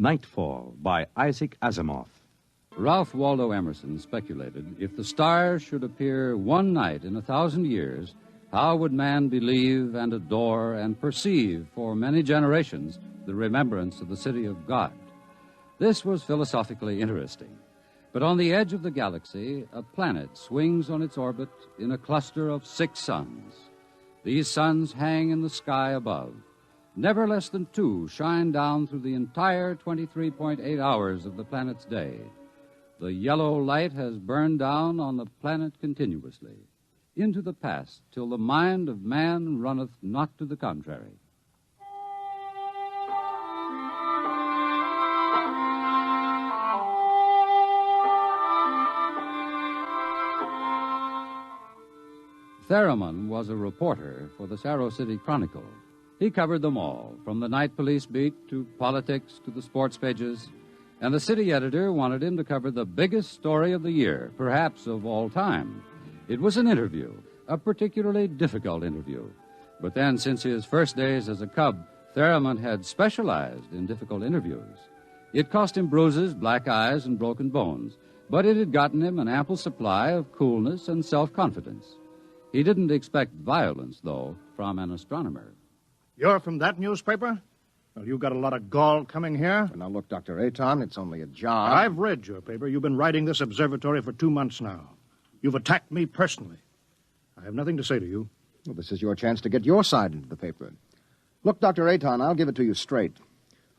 Nightfall by Isaac Asimov. Ralph Waldo Emerson speculated, if the stars should appear one night in 1,000 years, how would man believe and adore and perceive for many generations the remembrance of the city of God? This was philosophically interesting. But on the edge of the galaxy, a planet swings on its orbit in a cluster of 6 suns. These suns hang in the sky above. Never less than 2 shine down through the entire 23.8 hours of the planet's day. The yellow light has burned down on the planet continuously, into the past, till the mind of man runneth not to the contrary. Theremin was a reporter for the Sarrow City Chronicle. He covered them all, from the night police beat to politics to the sports pages, and the city editor wanted him to cover the biggest story of the year, perhaps of all time. It was an interview, a particularly difficult interview. But then, since his first days as a cub, Theremin had specialized in difficult interviews. It cost him bruises, black eyes, and broken bones, but it had gotten him an ample supply of coolness and self-confidence. He didn't expect violence, though, from an astronomer. You're from that newspaper? Well, you got a lot of gall coming here. Now, look, Dr. Aton, it's only a job. I've read your paper. You've been writing this observatory for 2 months now. You've attacked me personally. I have nothing to say to you. Well, this is your chance to get your side into the paper. Look, Dr. Aton, I'll give it to you straight.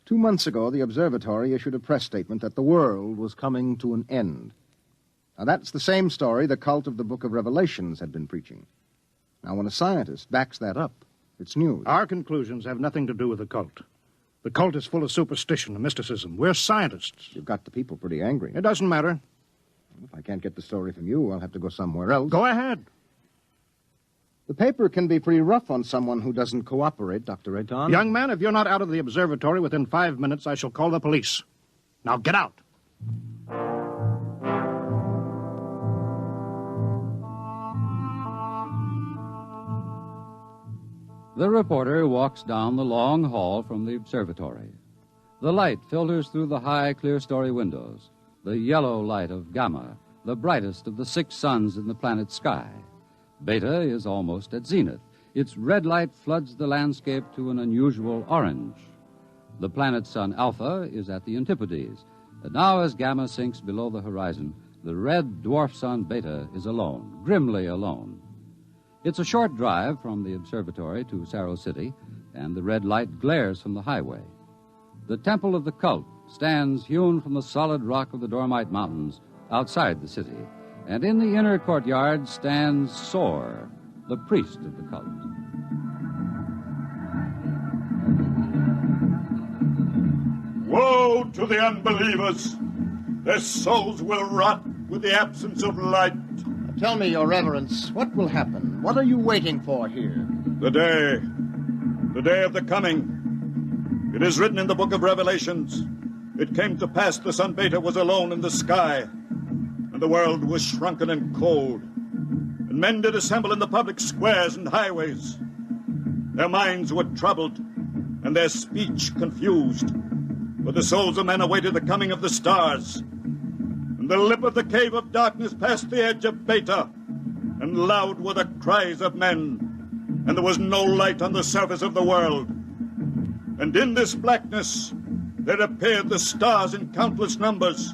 2 months ago, the observatory issued a press statement that the world was coming to an end. Now, that's the same story the cult of the Book of Revelations had been preaching. Now, when a scientist backs that up, it's news. Our conclusions have nothing to do with the cult. The cult is full of superstition and mysticism. We're scientists. You've got the people pretty angry. It doesn't matter. If I can't get the story from you, I'll have to go somewhere else. Go ahead. The paper can be pretty rough on someone who doesn't cooperate, Dr. Aton. Young man, if you're not out of the observatory within 5 minutes, I shall call the police. Now get out. The reporter walks down the long hall from the observatory. The light filters through the high, clear-story windows, the yellow light of Gamma, the brightest of the 6 suns in the planet's sky. Beta is almost at zenith. Its red light floods the landscape to an unusual orange. The planet's sun Alpha is at the antipodes, and now as Gamma sinks below the horizon, the red dwarf sun Beta is alone, grimly alone. It's a short drive from the observatory to Sarrow City, and the red light glares from the highway. The temple of the cult stands hewn from the solid rock of the Dormite Mountains outside the city, and in the inner courtyard stands Sor, the priest of the cult. Woe to the unbelievers! Their souls will rot with the absence of light. Tell me, Your Reverence, what will happen? What are you waiting for here? The day of the coming. It is written in the Book of Revelations. It came to pass the sun Beta was alone in the sky, and the world was shrunken and cold. And men did assemble in the public squares and highways. Their minds were troubled, and their speech confused. For the souls of men awaited the coming of the stars. And the lip of the cave of darkness passed the edge of Beta, and loud were the cries of men, and there was no light on the surface of the world. And in this blackness there appeared the stars in countless numbers,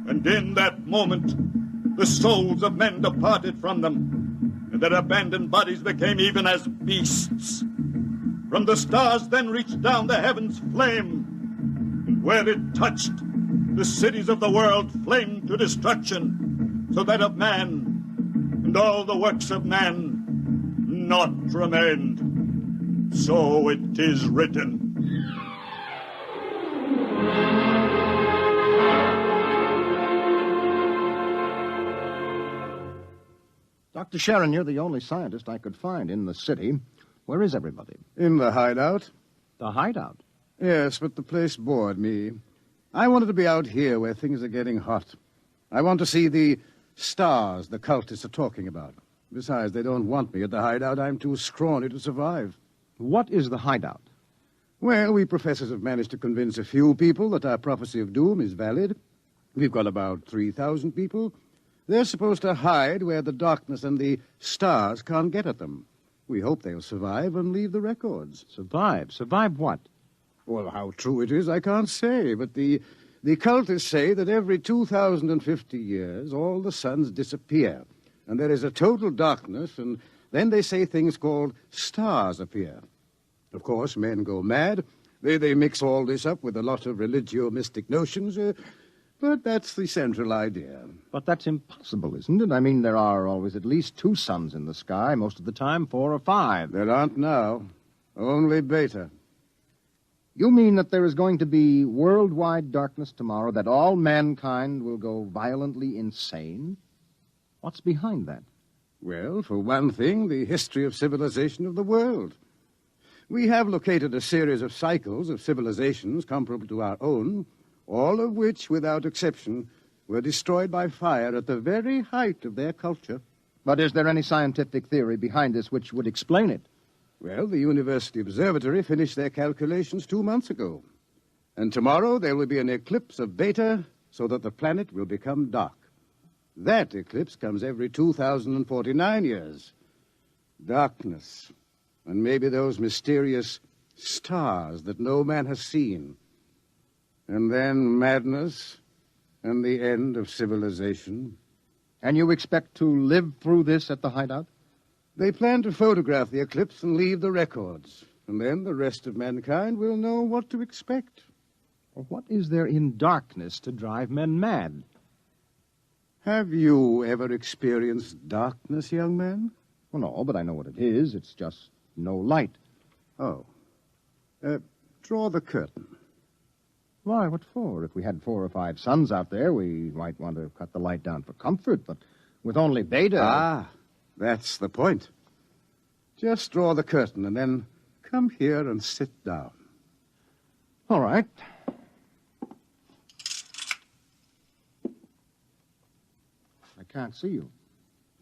and in that moment the souls of men departed from them, and their abandoned bodies became even as beasts. From the stars then reached down the heavens flame, and where it touched, the cities of the world flamed to destruction, so that of man and all the works of man naught remained. So it is written. Dr. Sharon, you're the only scientist I could find in the city. Where is everybody? In the hideout. The hideout? Yes, but the place bored me. I wanted to be out here where things are getting hot. I want to see the stars the cultists are talking about. Besides, they don't want me at the hideout. I'm too scrawny to survive. What is the hideout? Well, we professors have managed to convince a few people that our prophecy of doom is valid. We've got about 3,000 people. They're supposed to hide where the darkness and the stars can't get at them. We hope they'll survive and leave the records. Survive? Survive what? Well, how true it is, I can't say, but the cultists say that every 2,050 years, all the suns disappear, and there is a total darkness, and then they say things called stars appear. Of course, men go mad. They mix all this up with a lot of religio-mystic notions, but that's the central idea. But that's impossible, isn't it? I mean, there are always at least 2 suns in the sky, most of the time 4 or 5. There aren't now. Only Beta. You mean that there is going to be worldwide darkness tomorrow, that all mankind will go violently insane? What's behind that? Well, for one thing, the history of civilization of the world. We have located a series of cycles of civilizations comparable to our own, all of which, without exception, were destroyed by fire at the very height of their culture. But is there any scientific theory behind this which would explain it? Well, the University Observatory finished their calculations 2 months ago. And tomorrow there will be an eclipse of Beta so that the planet will become dark. That eclipse comes every 2,049 years. Darkness. And maybe those mysterious stars that no man has seen. And then madness and the end of civilization. And you expect to live through this at the hideout? They plan to photograph the eclipse and leave the records. And then the rest of mankind will know what to expect. Well, what is there in darkness to drive men mad? Have you ever experienced darkness, young man? Well, no, but I know what it is. It's just no light. Oh. Draw the curtain. Why, what for? If we had 4 or 5 suns out there, we might want to cut the light down for comfort, but with only Beta... Ah, that's the point. Just draw the curtain and then come here and sit down. All right. I can't see you.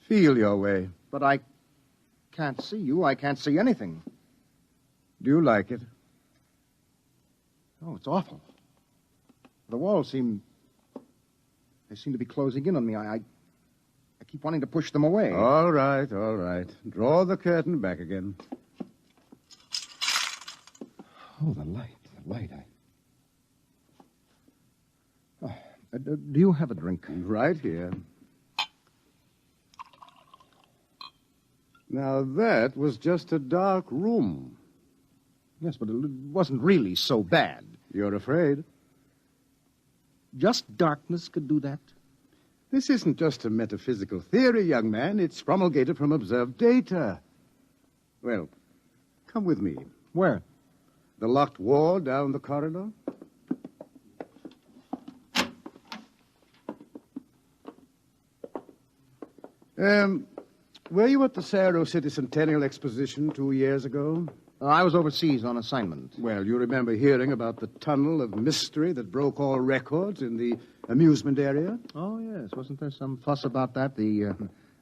Feel your way. But I can't see you. I can't see anything. Do you like it? Oh, it's awful. The walls seem to be closing in on me. I keep wanting to push them away. All right, all right. Draw the curtain back again. Oh, the light. Do you have a drink? Right here. Now, that was just a dark room. Yes, but it wasn't really so bad. You're afraid? Just darkness could do that? This isn't just a metaphysical theory, young man. It's promulgated from observed data. Well, come with me. Where? The locked wall down the corridor. Were you at the Cerro City Centennial Exposition 2 years ago? I was overseas on assignment. Well, you remember hearing about the tunnel of mystery that broke all records in the amusement area? Oh, yes. Wasn't there some fuss about that? The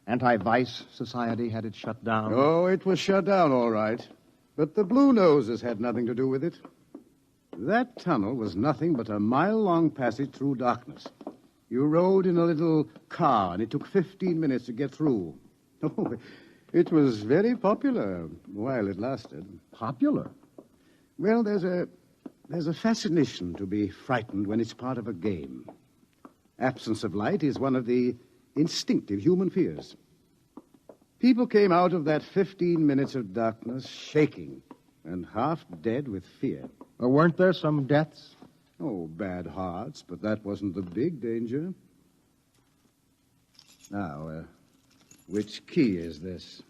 Anti-Vice Society had it shut down. Oh, it was shut down, all right. But the Blue Noses had nothing to do with it. That tunnel was nothing but a mile-long passage through darkness. You rode in a little car, and it took 15 minutes to get through. Oh, it was very popular while it lasted. Popular? Well, there's a fascination to be frightened when it's part of a game. Absence of light is one of the instinctive human fears. People came out of that 15 minutes of darkness shaking and half dead with fear. Weren't there some deaths? Oh, bad hearts, but that wasn't the big danger. Now, which key is this?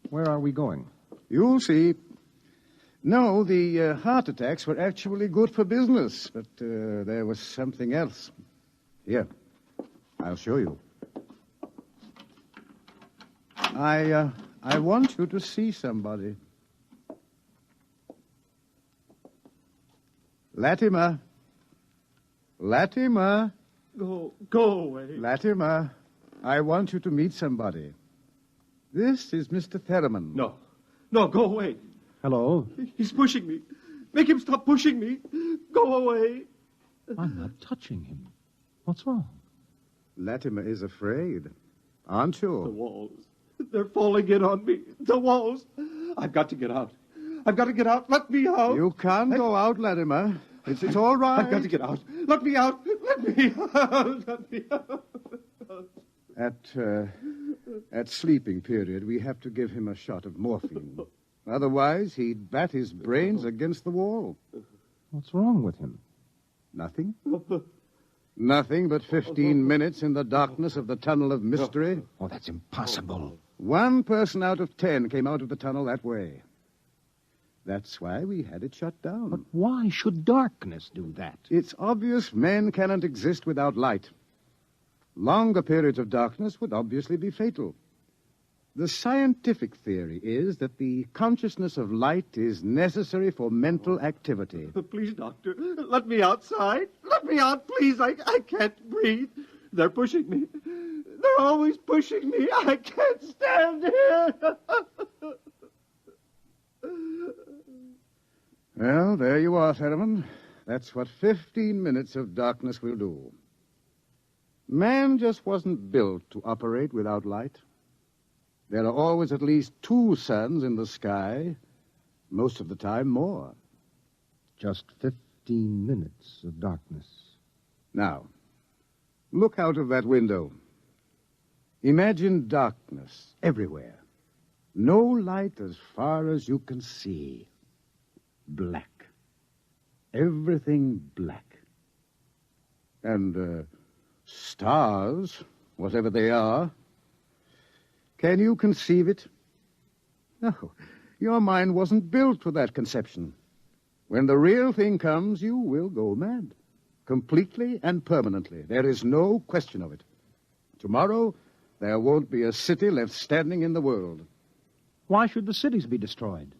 Where are we going? You'll see. No, the heart attacks were actually good for business, but there was something else. Here, I'll show you. I want you to see somebody. Latimer. Go away. Latimer. I want you to meet somebody. This is Mr. Theremin. No. No, go away. Hello. He's pushing me. Make him stop pushing me. Go away. I'm not touching him. What's wrong? Latimer is afraid. Aren't The you? walls. They're falling in on me. The walls. I've got to get out. I've got to get out. Let me out. You can't go out, Latimer. It's all right. I've got to get out. Let me out. Let me out. Let me out. At sleeping period, we have to give him a shot of morphine. Otherwise, he'd bat his brains against the wall. What's wrong with him? Nothing? Nothing but 15 minutes in the darkness of the tunnel of mystery. Oh, that's impossible. 1 person out of 10 came out of the tunnel that way. That's why we had it shut down. But why should darkness do that? It's obvious men cannot exist without light. Longer periods of darkness would obviously be fatal. The scientific theory is that the consciousness of light is necessary for mental activity. Please, Doctor, let me outside. Let me out, please. I can't breathe. They're pushing me. They're always pushing me. I can't stand here. Well, there you are, Theremin. That's what 15 minutes of darkness will do. Man just wasn't built to operate without light. There are always at least 2 suns in the sky, most of the time more. Just 15 minutes of darkness. Now, look out of that window. Imagine darkness everywhere. No light as far as you can see. Black. Everything black. And, stars, whatever they are. Can you conceive it? No, your mind wasn't built for that conception. When the real thing comes, you will go mad. Completely and permanently. There is no question of it. Tomorrow, there won't be a city left standing in the world. Why should the cities be destroyed?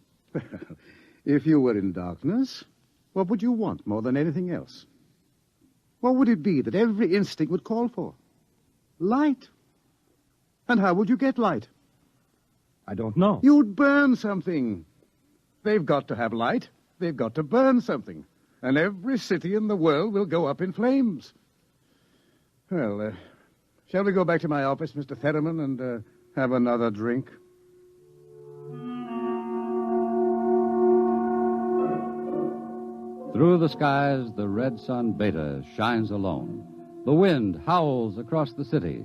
If you were in darkness, what would you want more than anything else? What would it be that every instinct would call for? Light. And how would you get light? I don't know. You'd burn something. They've got to have light. They've got to burn something. And every city in the world will go up in flames. Well, shall we go back to my office, Mr. Theremin, and have another drink? Through the skies, the red sun Beta shines alone. The wind howls across the city.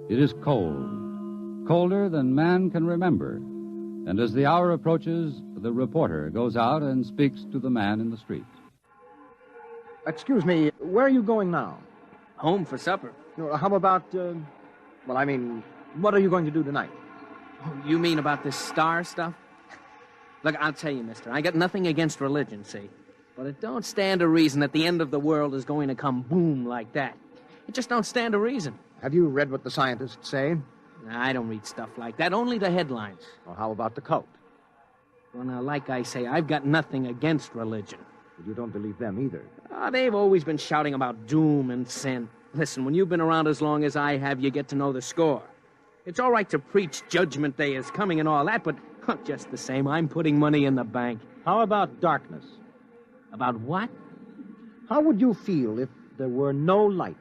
It is cold, colder than man can remember. And as the hour approaches, the reporter goes out and speaks to the man in the street. Excuse me, where are you going now? Home for supper. How about, what are you going to do tonight? Oh, you mean about this star stuff? Look, I'll tell you, mister, I got nothing against religion, see? But it don't stand to reason that the end of the world is going to come boom like that. It just don't stand to reason. Have you read what the scientists say? I don't read stuff like that, only the headlines. Or how about the cult? Well, now, like I say, I've got nothing against religion. But you don't believe them either. They've always been shouting about doom and sin. Listen, when you've been around as long as I have, you get to know the score. It's all right to preach Judgment Day is coming and all that, but just the same, I'm putting money in the bank. How about darkness? About what? How would you feel if there were no light?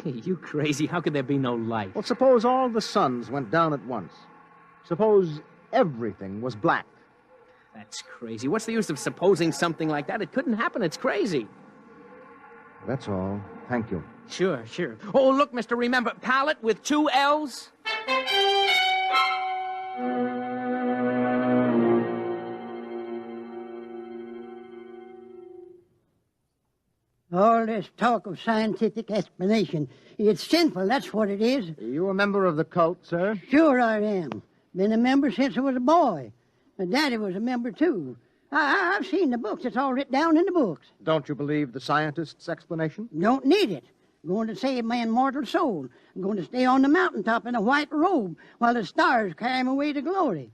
You crazy. How could there be no light? Well, suppose all the suns went down at once. Suppose everything was black. That's crazy. What's the use of supposing something like that? It couldn't happen. It's crazy. That's all. Thank you. Sure. Oh, look, mister, remember, pallet with 2 L's? All this talk of scientific explanation, it's sinful, that's what it is. Are you a member of the cult, sir? Sure I am. Been a member since I was a boy. My daddy was a member, too. I've seen the books. It's all written down in the books. Don't you believe the scientists' explanation? Don't need it. I'm going to save my immortal soul. I'm going to stay on the mountaintop in a white robe while the stars carry me away to glory.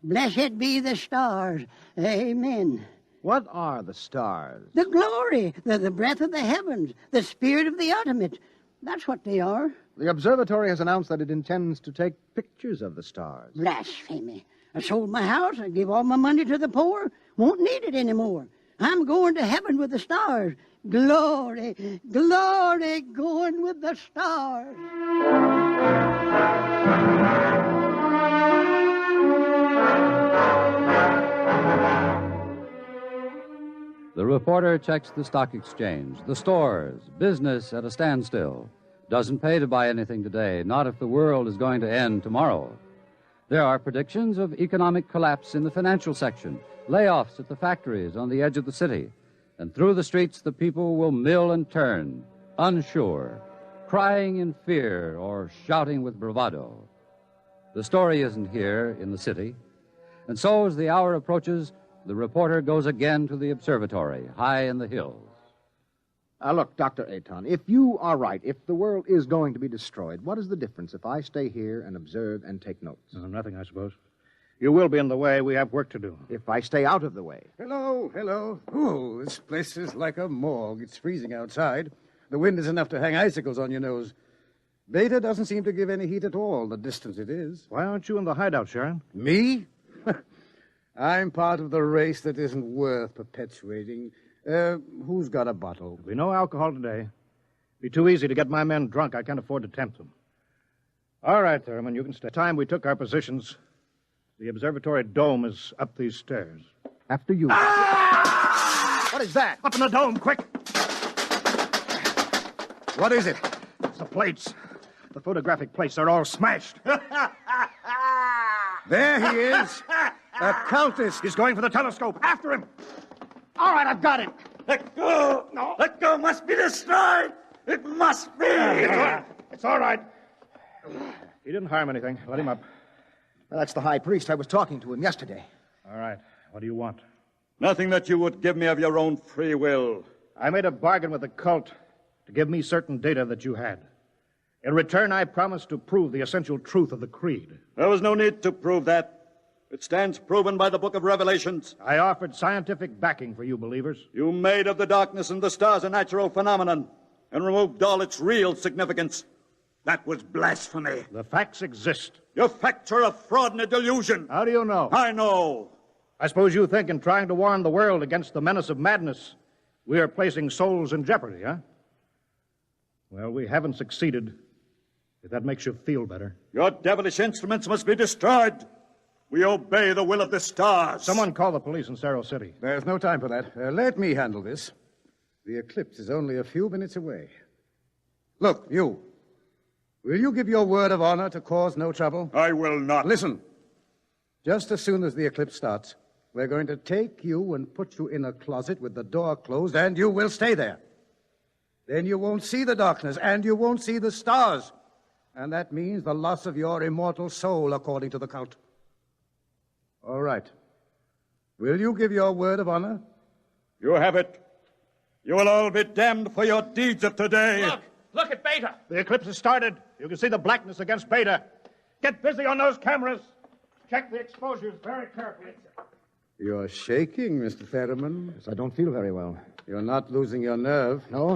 Blessed be the stars. Amen. What are the stars? The glory, the breath of the heavens, the spirit of the ultimate. That's what they are. The observatory has announced that it intends to take pictures of the stars. Blasphemy. I sold my house. I gave all my money to the poor. Won't need it anymore. I'm going to heaven with the stars. Glory, glory, going with the stars. The reporter checks the stock exchange, the stores, business at a standstill. Doesn't pay to buy anything today, not if the world is going to end tomorrow. There are predictions of economic collapse in the financial section, layoffs at the factories on the edge of the city, and through the streets the people will mill and turn, unsure, crying in fear or shouting with bravado. The story isn't here in the city, and so as the hour approaches, the reporter goes again to the observatory, high in the hills. Look, Dr. Aton, if you are right, if the world is going to be destroyed, what is the difference if I stay here and observe and take notes? Nothing, I suppose. You will be in the way. We have work to do. If I stay out of the way. Hello, hello. Oh, this place is like a morgue. It's freezing outside. The wind is enough to hang icicles on your nose. Beta doesn't seem to give any heat at all, the distance it is. Why aren't you in the hideout, Sharon? Me? I'm part of the race that isn't worth perpetuating. Who's got a bottle? There'll be no alcohol today. Be too easy to get my men drunk. I can't afford to tempt them. All right, Thurman, you can stay. Time we took our positions, the observatory dome is up these stairs. After you. What is that? Up in the dome, quick! What is it? It's the plates. The photographic plates, they're all smashed. There he is. A cultist. He's going for the telescope. After him. All right, I've got it. Let go! No. Let go must be destroyed! It must be! It's all right. He didn't harm anything. Let him up. Well, that's the high priest. I was talking to him yesterday. All right. What do you want? Nothing that you would give me of your own free will. I made a bargain with the cult to give me certain data that you had. In return, I promised to prove the essential truth of the creed. There was no need to prove that. It stands proven by the book of Revelations. I offered scientific backing for you believers. You made of the darkness and the stars a natural phenomenon and removed all its real significance. That was blasphemy. The facts exist. Your facts are a fraud and a delusion. How do you know? I know. I suppose you think in trying to warn the world against the menace of madness, we are placing souls in jeopardy, huh? Well, we haven't succeeded, if that makes you feel better. Your devilish instruments must be destroyed. We obey the will of the stars. Someone call the police in Cerro City. There's no time for that. Let me handle this. The eclipse is only a few minutes away. Look, you. Will you give your word of honor to cause no trouble? I will not. Listen. Just as soon as the eclipse starts, we're going to take you and put you in a closet with the door closed, and you will stay there. Then you won't see the darkness, and you won't see the stars. And that means the loss of your immortal soul, according to the cult. All right. Will you give your word of honor? You have it. You will all be damned for your deeds of today. Look at Beta. The eclipse has started. You can see the blackness against Beta. Get busy on those cameras. Check the exposures very carefully. You're shaking, Mr. Ferriman. Yes, I don't feel very well. You're not losing your nerve. No,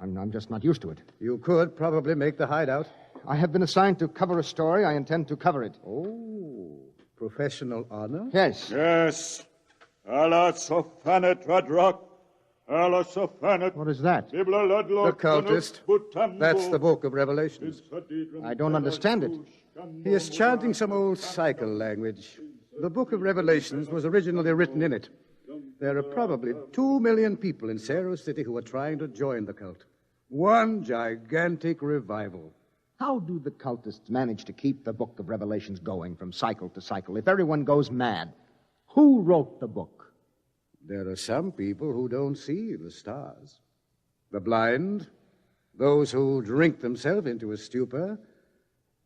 I'm just not used to it. You could probably make the hideout. I have been assigned to cover a story. I intend to cover it. Oh, professional honor? Yes. Yes. Allah sofanet radrak. Allah sofanet. What is that? The cultist. That's the book of Revelations. I don't understand it. He is chanting some old cycle language. The book of Revelations was originally written in it. There are probably 2 million people in Cerro City who are trying to join the cult. One gigantic revival. How do the cultists manage to keep the book of Revelations going from cycle to cycle if everyone goes mad? Who wrote the book? There are some people who don't see the stars. The blind, those who drink themselves into a stupor,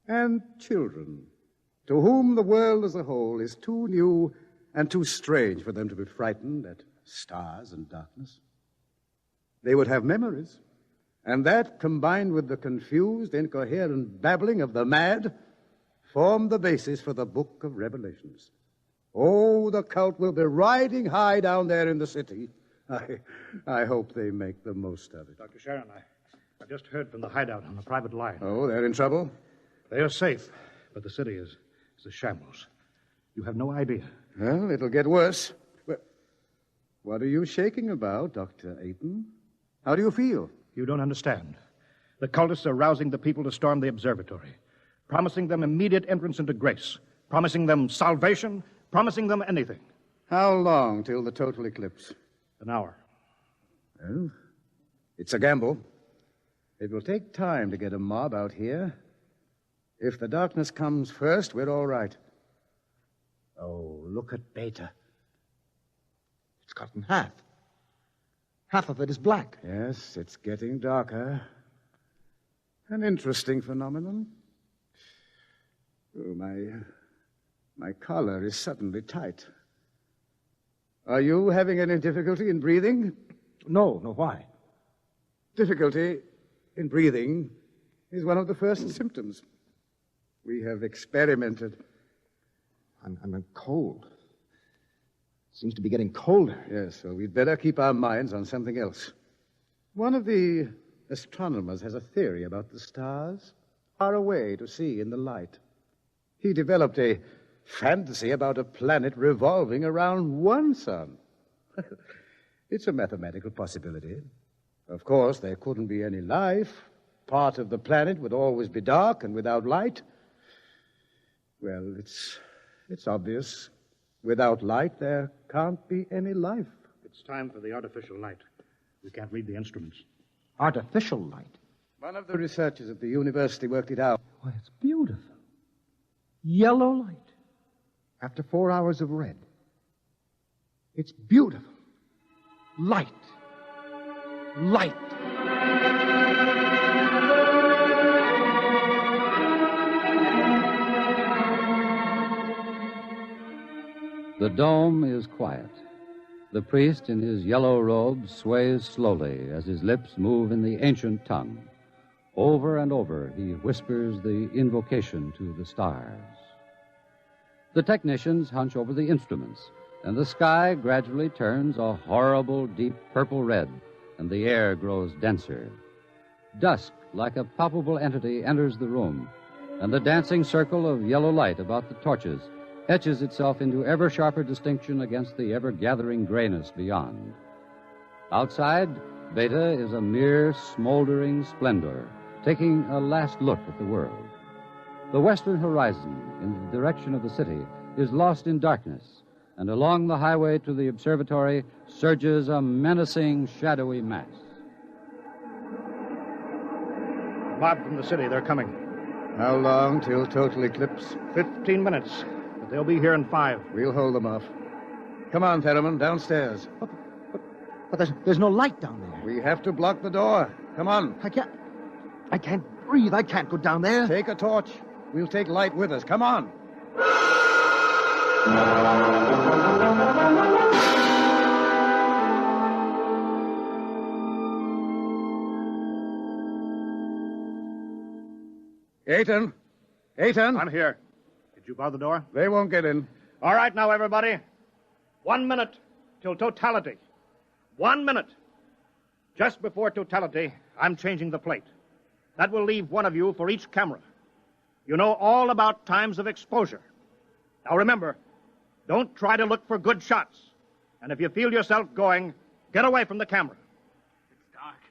and children, to whom the world as a whole is too new and too strange for them to be frightened at stars and darkness. They would have memories, and that, combined with the confused, incoherent babbling of the mad, formed the basis for the book of Revelations. Oh, the cult will be riding high down there in the city. I hope they make the most of it. Dr. Sharon, I just heard from the hideout on the private line. Oh, they're in trouble? They are safe, but the city is a shambles. You have no idea. Well, it'll get worse. What are you shaking about, Dr. Ayton? How do you feel? You don't understand. The cultists are rousing the people to storm the observatory, promising them immediate entrance into grace, promising them salvation, promising them anything. How long till the total eclipse? An hour. Well, it's a gamble. It will take time to get a mob out here. If the darkness comes first, we're all right. Oh, look at Beta. It's cut in half. Half of it is black. Yes, it's getting darker. An interesting phenomenon. Oh, my collar is suddenly tight. Are you having any difficulty in breathing? No, why? Difficulty in breathing is one of the first symptoms. We have experimented. I'm cold. Seems to be getting colder. Yes, well, we'd better keep our minds on something else. One of the astronomers has a theory about the stars, far away to see in the light. He developed a fantasy about a planet revolving around one sun. It's a mathematical possibility. Of course, there couldn't be any life. Part of the planet would always be dark and without light. Well, it's obvious. Without light, there can't be any life. It's time for the artificial light. We can't read the instruments. Artificial light? One of the researchers at the university worked it out. Why, it's beautiful. Yellow light. After 4 hours of red. It's beautiful. Light. Light. The dome is quiet. The priest in his yellow robe sways slowly as his lips move in the ancient tongue. Over and over, he whispers the invocation to the stars. The technicians hunch over the instruments, and the sky gradually turns a horrible deep purple red, and the air grows denser. Dusk, like a palpable entity, enters the room, and the dancing circle of yellow light about the torches etches itself into ever sharper distinction against the ever-gathering grayness beyond. Outside, Beta is a mere smoldering splendor, taking a last look at the world. The western horizon, in the direction of the city, is lost in darkness, and along the highway to the observatory surges a menacing, shadowy mass. The mob from the city, they're coming. How long till total eclipse? 15 minutes. But they'll be here in 5. We'll hold them off. Come on, Theremin, downstairs. But there's no light down there. We have to block the door. Come on. I can't breathe. I can't go down there. Take a torch. We'll take light with us. Come on. Ayton. Ayton. I'm here. Did you bar the door? They won't get in. All right, now, everybody. 1 minute till totality. 1 minute. Just before totality, I'm changing the plate. That will leave one of you for each camera. You know all about times of exposure. Now, remember, don't try to look for good shots. And if you feel yourself going, get away from the camera. It's dark.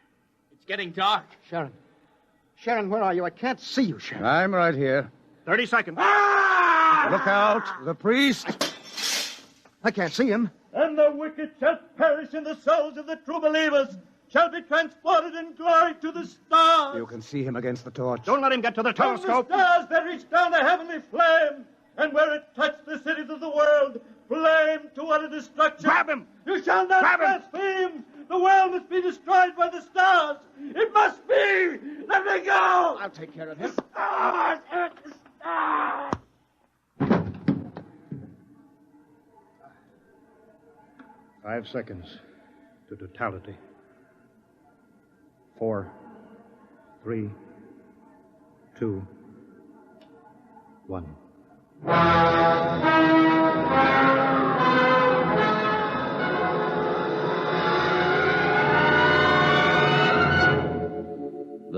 It's getting dark. Sharon. Sharon, where are you? I can't see you, Sharon. I'm right here. 30 seconds. Look out. The priest. I can't see him. And the wicked shall perish, and the souls of the true believers shall be transported in glory to the stars. You can see him against the torch. Don't let him get to the From the telescope. stars there reach down a heavenly flame, and where it touched the cities of the world, flame to utter destruction. Grab him! You shall not Grab him! blaspheme! The world must be destroyed by the stars! It must be! Let me go! I'll take care of him. Stars! The stars! 5 seconds to totality. 4, 3, 2, 1.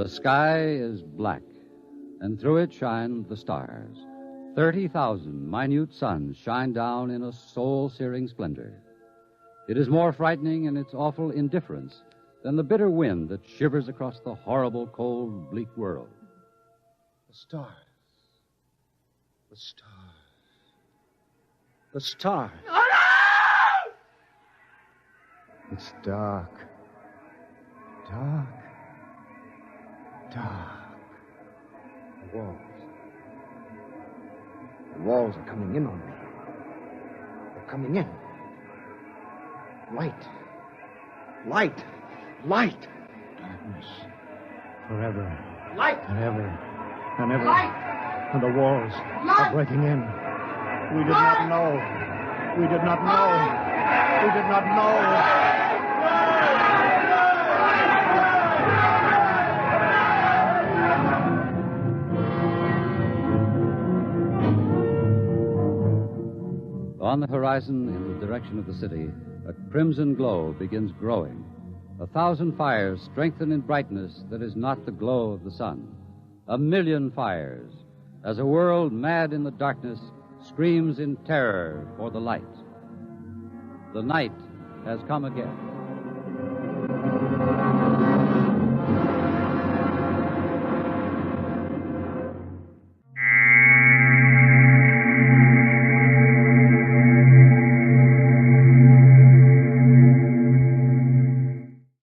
The sky is black, and through it shine the stars. 30,000 minute suns shine down in a soul-searing splendor. It is more frightening in its awful indifference than the bitter wind that shivers across the horrible, cold, bleak world. The stars. The stars. The stars. It's dark. Dark. Dark. The walls. The walls are coming in on me. They're coming in. Light. Light. Light. Darkness. Forever. Light. And ever. And ever. Light. And the walls Light. are breaking in. We did not know. We did not know. We did not know. On the horizon, in the direction of the city, a crimson glow begins growing. 1,000 fires strengthen in brightness that is not the glow of the sun. 1,000,000 fires, as a world mad in the darkness screams in terror for the light. The night has come again.